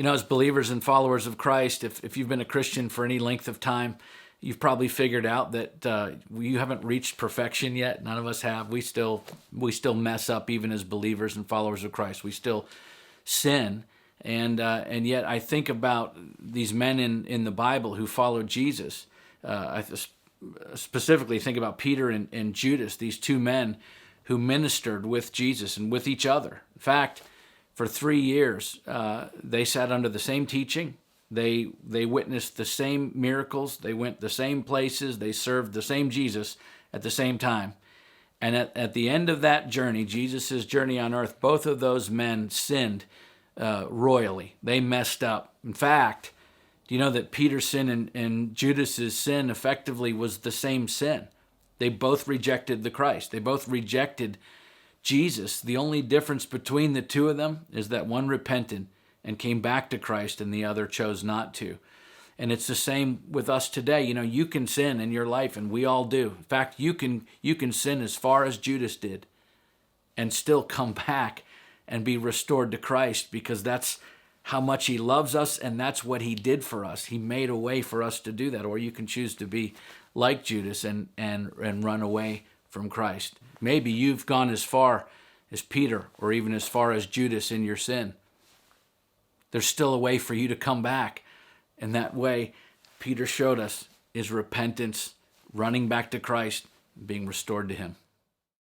As believers and followers of Christ, if you've been a Christian for any length of time, you've probably figured out that you haven't reached perfection yet. None of us have. We still mess up even as believers and followers of Christ. We still sin. And yet I think about these men in the Bible who followed Jesus. I specifically think about Peter and Judas, these two men who ministered with Jesus and with each other. In fact, for 3 years, they sat under the same teaching. They witnessed the same miracles. They went the same places. They served the same Jesus at the same time. And at the end of that journey, Jesus' journey on earth, both of those men sinned royally. They messed up. In fact, do you know that Peter's sin and Judas's sin effectively was the same sin? They both rejected the Christ. They both rejected Jesus. The only difference between the two of them is that one repented and came back to Christ and the other chose not to. And it's the same with us today. You can sin in your life, and we all do. In fact, you can sin as far as Judas did and still come back and be restored to Christ, because that's how much he loves us, and that's what he did for us. He made a way for us to do that. Or you can choose to be like Judas and run away from Christ. Maybe you've gone as far as Peter or even as far as Judas in your sin. There's still a way for you to come back. And that way, Peter showed us, is repentance, running back to Christ, being restored to him.